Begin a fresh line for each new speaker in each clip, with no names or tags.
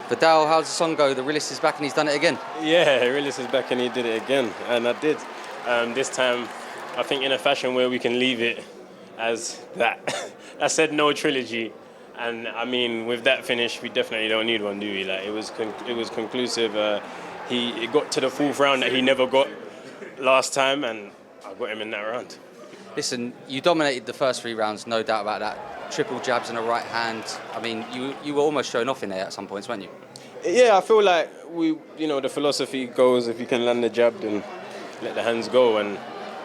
Viddal, how's the song go? The realist is back and he's done it again.
Yeah, realist is back and he did it again, and I did. This time, I think in a fashion where we can leave it as that. I said no trilogy, and I mean with that finish, we definitely don't need one, do we? Like it was conclusive. He got to the fourth round that he never got last time, and I got him in that round.
Listen, you dominated the first 3 rounds, no doubt about that. Triple jabs and a right hand. I mean, you were almost showing off in there at some points, weren't you?
Yeah, I feel like the philosophy goes if you can land the jab, then let the hands go, and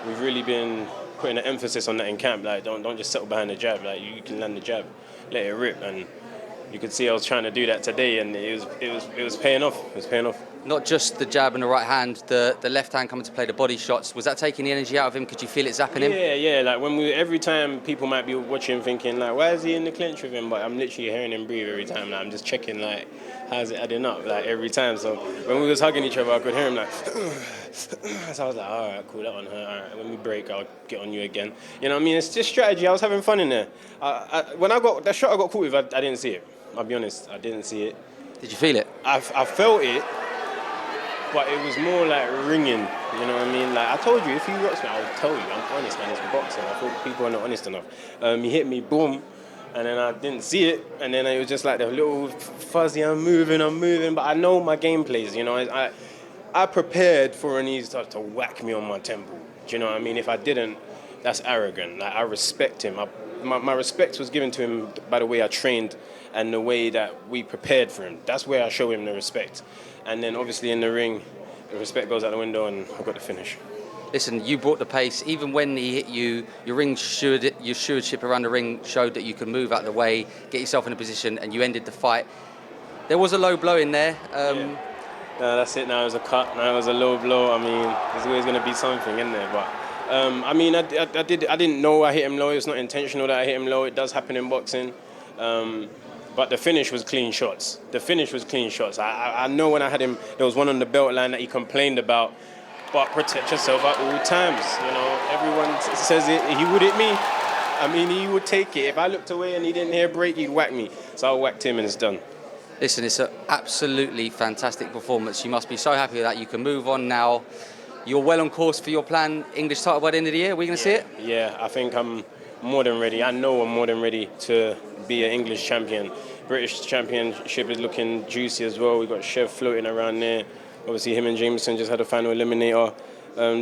we've really been putting an emphasis on that in camp. Like, don't just settle behind the jab. Like, you can land the jab, let it rip, and you could see I was trying to do that today, and it was paying off. It was paying off.
Not just the jab and the right hand, the left hand coming to play the body shots. Was that taking the energy out of him? Could you feel it zapping him?
Yeah. Like every time people might be watching, thinking like, why is he in the clinch with him? But I'm literally hearing him breathe every time. Like, I'm just checking like, how's it adding up? Like every time. So when we was hugging each other, I could hear him like. So I was like, all right, cool, that one hurt. All right, when we break, I'll get on you again. You know what I mean? It's just strategy. I was having fun in there. When I got that shot, I got caught with. I didn't see it. I'll be honest, I didn't see it.
Did you feel it?
I felt it. But it was more like ringing, you know what I mean? Like, I told you, if you watch me, I'll tell you, I'm honest, man, it's boxing. I thought people are not honest enough. He hit me, boom, and then I didn't see it, and then it was just like the little fuzzy, I'm moving, but I know my game plays, you know? I prepared for Anees Taj to whack me on my temple, do you know what I mean? If I didn't, that's arrogant. Like, I respect him. My respect was given to him by the way I trained and the way that we prepared for him. That's where I show him the respect. And then obviously in the ring, the respect goes out the window and I got the finish.
Listen, you brought the pace. Even when he hit you, your stewardship around the ring showed that you could move out of the way, get yourself in a position, and you ended the fight. There was a low blow in there.
Yeah. No, that's it now. It was a cut. Now it was a low blow. I mean, there's always going to be something in there. But I mean, I didn't know I hit him low. It's not intentional that I hit him low. It does happen in boxing. But the finish was clean shots. I know when I had him, there was one on the belt line that he complained about. But protect yourself at all times. You know, everyone says it. He would hit me. I mean, he would take it. If I looked away and he didn't hear a break, he'd whack me. So I whacked him and it's done.
Listen, it's an absolutely fantastic performance. You must be so happy with that. You can move on now. You're well on course for your plan, English title by the end of the year. Are we going to see it?
Yeah, I think I'm more than ready. I know I'm more than ready to be an English champion. British championship is looking juicy as well. We've got Chev floating around there. Obviously, him and Jameson just had a final eliminator.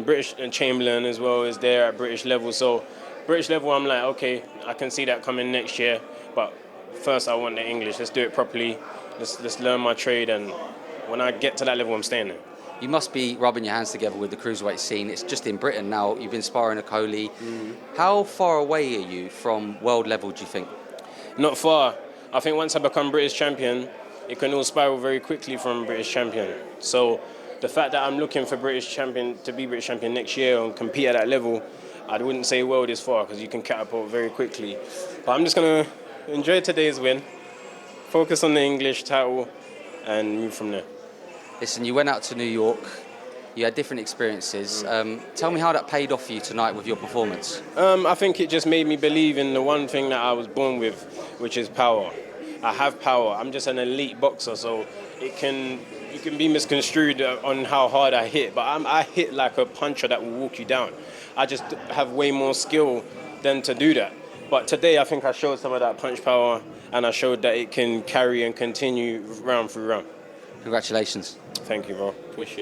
British and Chamberlain as well is there at British level. So British level, I'm like, okay, I can see that coming next year. But first, I want the English. Let's do it properly. Let's learn my trade. And when I get to that level, I'm staying there.
You must be rubbing your hands together with the cruiserweight scene. It's just in Britain now. You've been sparring a Coley. How far away are you from world level, do you think?
Not far. I think once I become British champion, it can all spiral very quickly from British champion. So the fact that I'm looking for British champion to be British champion next year and compete at that level, I wouldn't say world is far because you can catapult very quickly. But I'm just going to enjoy today's win, focus on the English title, and move from there.
Listen, you went out to New York. You had different experiences. Tell me how that paid off for you tonight with your performance.
I think it just made me believe in the one thing that I was born with, which is power. I have power. I'm just an elite boxer, so you can be misconstrued on how hard I hit, but I hit like a puncher that will walk you down. I just have way more skill than to do that. But today I think I showed some of that punch power, and I showed that it can carry and continue round through round.
Congratulations.
Thank you, bro. Appreciate it.